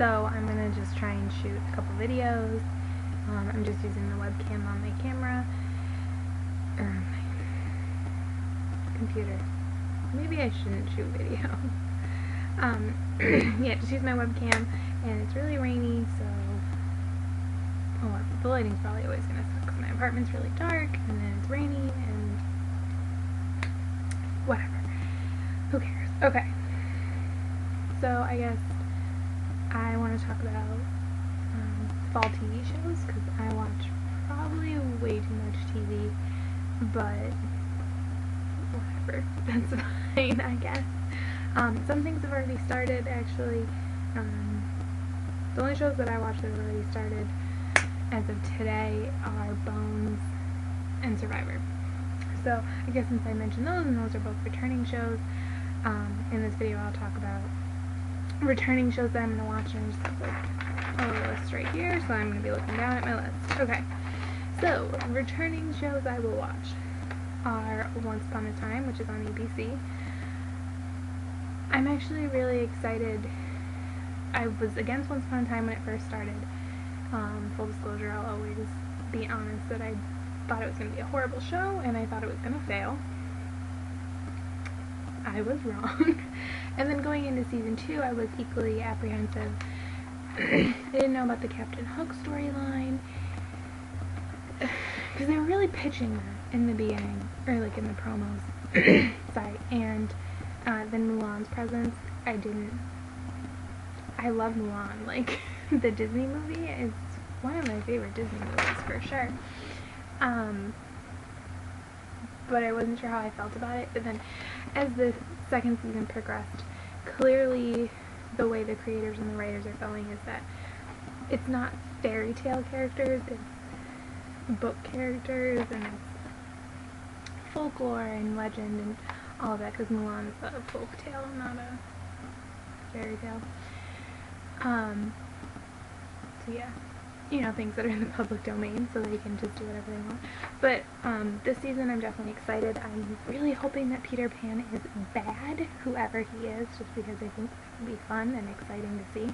So I'm going to just try and shoot a couple videos. I'm just using the webcam on my camera, or on my computer. Maybe I shouldn't shoot video. Yeah, just use my webcam, and it's really rainy, so the lighting's probably always going to suck because my apartment's really dark, and then it's rainy, and whatever. Who cares? Okay. So I guess I want to talk about fall TV shows, because I watch probably way too much TV, but whatever, that's fine, I guess. Some things have already started, actually. The only shows that I watch that have already started as of today are Bones and Survivor. So I guess since I mentioned those, and those are both returning shows, in this video I'll talk about returning shows that I'm going to watch, and I just have like a little list right here, so I'm going to be looking down at my list. Okay, so returning shows I will watch are Once Upon a Time, which is on ABC. I'm actually really excited. I was against Once Upon a Time when it first started. Full disclosure, I'll always be honest that I thought it was going to be a horrible show, and I thought it was going to fail. I was wrong. And then going into season 2, I was equally apprehensive. I didn't know about the Captain Hook storyline, because they were really pitching that in the beginning, or like in the promos. Sorry. And then Mulan's presence, I love Mulan. Like, the Disney movie is one of my favorite Disney movies for sure. But I wasn't sure how I felt about it. But then as the second season progressed, clearly the way the creators and the writers are going is that it's not fairy tale characters, it's book characters, and it's folklore and legend and all of that, because Mulan's a folk tale, not a fairy tale. So yeah, you know, things that are in the public domain, so they can just do whatever they want. But this season I'm definitely excited. I'm really hoping that Peter Pan is bad, whoever he is, just because I think it will be fun and exciting to see.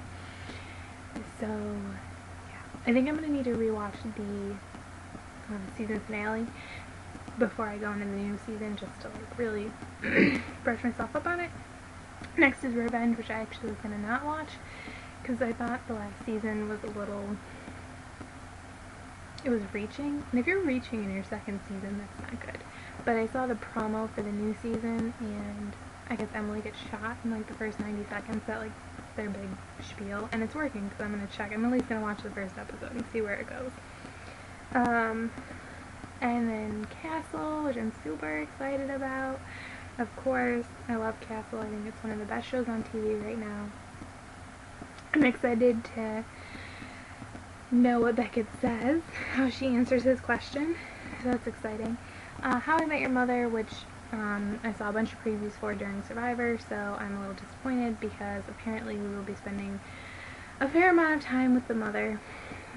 So yeah, I think I'm going to need to rewatch the season finale before I go into the new season, just to like really brush myself up on it. Next is Revenge, which I actually was going to not watch, because I thought the last season was a little... it was reaching, and if you're reaching in your second season, that's not good. But I saw the promo for the new season, and I guess Emily gets shot in like the first 90 seconds, that like their big spiel, and it's working, because I'm going to check. I'm at least going to watch the first episode and see where it goes. And then Castle, which I'm super excited about. Of course, I love Castle. I think it's one of the best shows on TV right now. I'm excited to know what Beckett says, how she answers his question, so that's exciting. How I Met Your Mother, which I saw a bunch of previews for during Survivor, so I'm a little disappointed, because apparently we will be spending a fair amount of time with the mother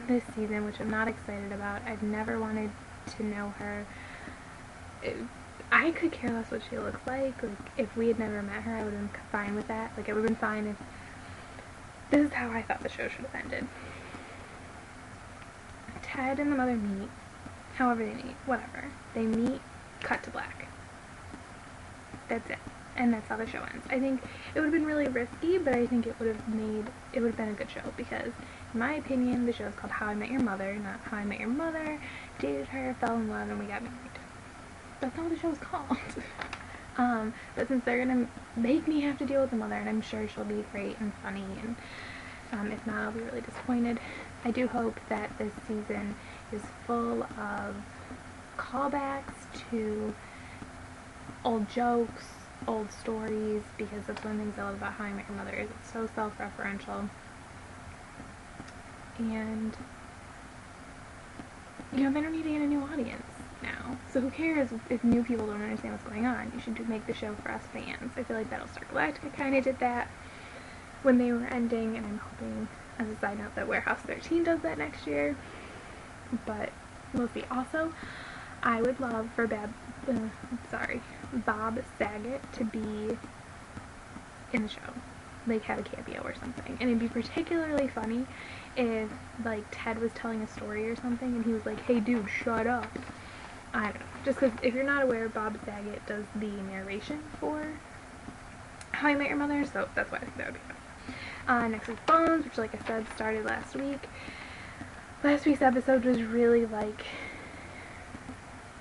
this season, which I'm not excited about. I've never wanted to know her. I could care less what she looks like. Like, if we had never met her, I would have been fine with that. Like, it would have been fine if... This is how I thought the show should have ended. Ted and the mother meet, however they meet, whatever. They meet, cut to black. That's it. And that's how the show ends. I think it would have been really risky, but I think it would have been a good show, because in my opinion, the show is called How I Met Your Mother, not How I Met Your Mother, dated her, fell in love, and we got married. That's not what the show is called. But since they're gonna make me have to deal with the mother, and I'm sure she'll be great and funny, and if not, I'll be really disappointed. I do hope that this season is full of callbacks to old jokes, old stories, because that's one of the things I love about How I Met Your Mother, is it's so self-referential. And, you know, they don't need to get a new audience now. So who cares if new people don't understand what's going on? You should just make the show for us fans. I feel like Battlestar Galactica kind of did that when they were ending, and I'm hoping, as a side note, that Warehouse 13 does that next year. But we'll see. Also, I would love for Bob Saget to be in the show. like have a cameo or something. And it'd be particularly funny if like Ted was telling a story or something and he was like, "Hey dude, shut up." I don't know. Just because if you're not aware, Bob Saget does the narration for How I Met Your Mother, so that's why I think that would be funny. Next is Bones, which like I said started last week. Last week's episode was really like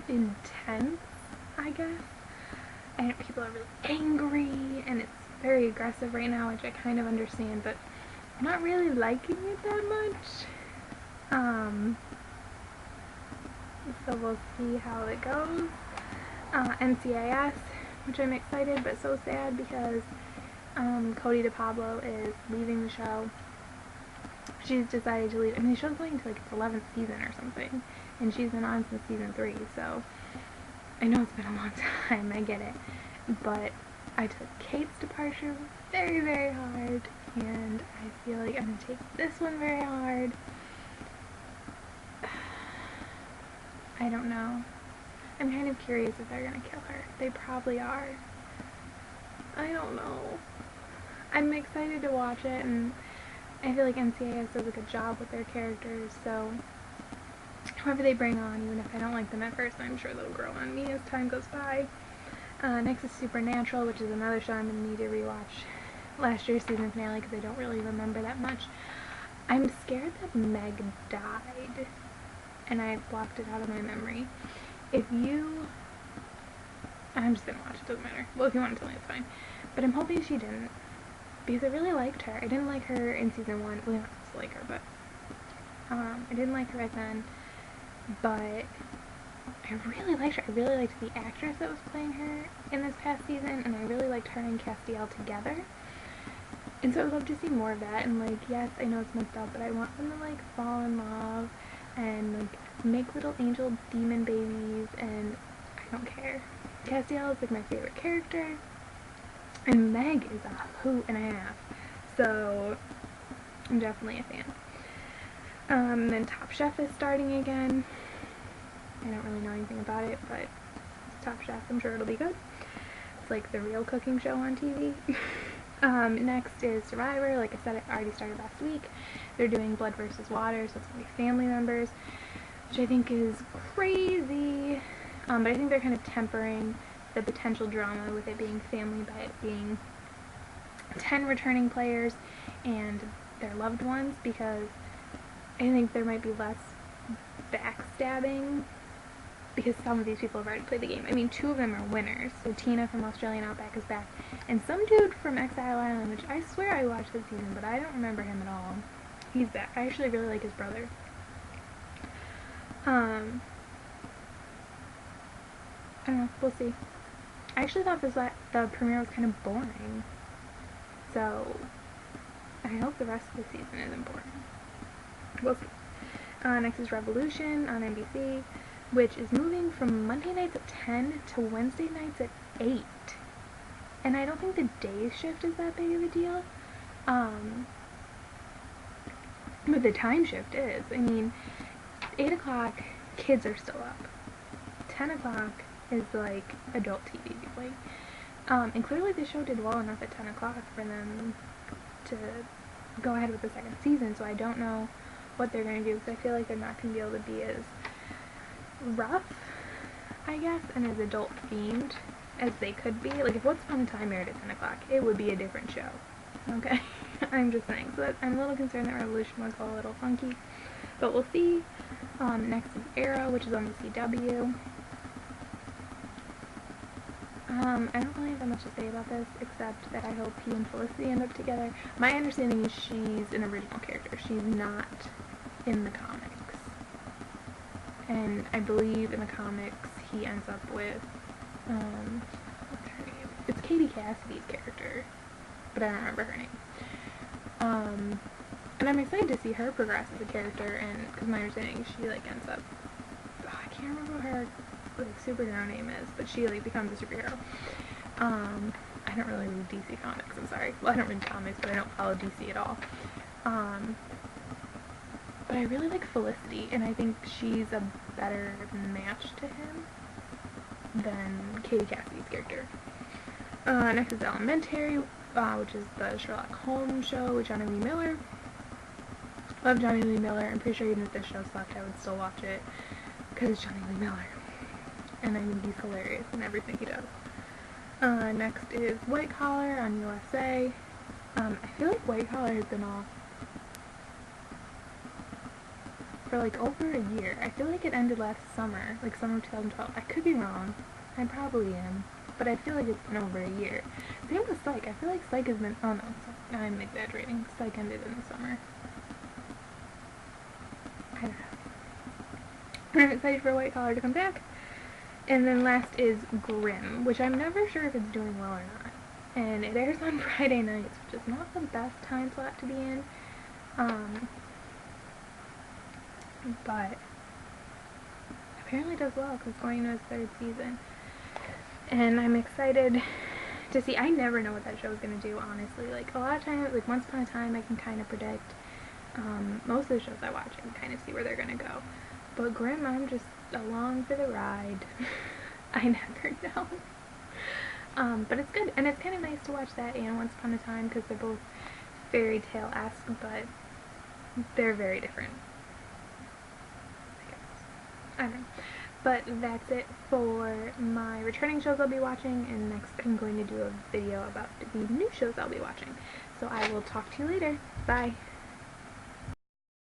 intense, I guess. And people are really angry and it's very aggressive right now, which I kind of understand, but I'm not really liking it that much. So we'll see how it goes. NCIS, which I'm excited but so sad because Cody DePablo is leaving the show. She's decided to leave. I mean, the show's going to like its 11th season or something, and she's been on since season 3, so I know it's been a long time, I get it, but I took Kate's departure very, very hard, and I feel like I'm going to take this one very hard. I don't know. I'm kind of curious if they're going to kill her. They probably are. I don't know. I'm excited to watch it, and I feel like NCIS does a good job with their characters, so whoever they bring on, even if I don't like them at first, I'm sure they'll grow on me as time goes by. Next is Supernatural, which is another show I'm going to need to rewatch last year's season finale because I don't really remember that much. I'm scared that Meg died, and I blocked it out of my memory. I'm just going to watch it, doesn't matter. Well, if you want to tell me, it's fine. But I'm hoping she didn't, because I really liked her. I didn't like her in season 1. Well, not supposed to like her, but I didn't like her right then. But I really liked her. I really liked the actress that was playing her in this past season, and I really liked her and Castiel together. And so I would love to see more of that, and like, yes, I know it's messed up, but I want them to like fall in love and like make little angel demon babies, and I don't care. Castiel is like my favorite character, and Meg is a hoot and a half, so I'm definitely a fan. Then Top Chef is starting again. I don't really know anything about it, but it's Top Chef. I'm sure it'll be good. It's like the real cooking show on TV. Next is Survivor. Like I said, it already started last week. They're doing blood versus water, so it's going to be family members, which I think is crazy. But I think they're kind of tempering the potential drama with it being family by it being 10 returning players and their loved ones, because I think there might be less backstabbing because some of these people have already played the game. I mean, 2 of them are winners. So Tina from Australian Outback is back, and some dude from Exile Island, which I swear I watched this season, but I don't remember him at all. He's back. I actually really like his brother. I don't know. We'll see. I actually thought the premiere was kind of boring. So I hope the rest of the season isn't boring. We'll see. Next is Revolution on NBC, which is moving from Monday nights at 10 to Wednesday nights at 8. And I don't think the day shift is that big of a deal. But the time shift is. I mean, 8 o'clock, kids are still up. 10 o'clock is like adult TV viewing. And clearly the show did well enough at 10 o'clock for them to go ahead with the second season, so I don't know what they're going to do, because I feel like they're not going to be able to be as rough, I guess, and as adult themed as they could be. Like, if What's Fun Time aired at 10 o'clock, it would be a different show. Okay? I'm just saying. So I'm a little concerned that Revolution was a little funky, but we'll see. Next is Arrow, which is on the CW. I don't really have that much to say about this, except that I hope he and Felicity end up together. My understanding is she's an original character. She's not in the comics. And I believe in the comics he ends up with, what's her name? It's Katie Cassidy's character, but I don't remember her name. And I'm excited to see her progress as a character, and because my understanding is she like ends up, I can't remember what her like superhero name is, but she like becomes a superhero. I don't really read DC comics, I'm sorry. Well, I don't read comics, but I don't follow DC at all. But I really like Felicity, and I think she's a better match to him than Katie Cassidy's character. Next is Elementary, which is the Sherlock Holmes show with Johnny Lee Miller. Love Johnny Lee Miller. I'm pretty sure even if this show sucked, I would still watch it because it's Johnny Lee Miller, and I think he's hilarious in everything he does. Next is White Collar on USA. I feel like White Collar has been off for like over a year. I feel like it ended last summer, like summer of 2012. I could be wrong. I probably am. But I feel like it's been over a year. Same with Psych. I feel like Psych has been... Oh no, I'm exaggerating. Psych ended in the summer. I don't know. I'm excited for White Collar to come back. And then last is Grimm, which I'm never sure if it's doing well or not. And it airs on Friday nights, which is not the best time slot to be in. But apparently does well because it's going into its 3rd season. And I'm excited to see. I never know what that show is going to do, honestly. Like, a lot of times, like Once Upon a Time, I can kind of predict. Most of the shows I watch, I can kind of see where they're going to go. But Grimm, I'm just along for the ride. I never know. But it's good, and it's kind of nice to watch that and Once Upon a Time because they're both fairy tale-esque, but they're very different. I don't know. But that's it for my returning shows I'll be watching, and next I'm going to do a video about the new shows I'll be watching. So I will talk to you later. Bye!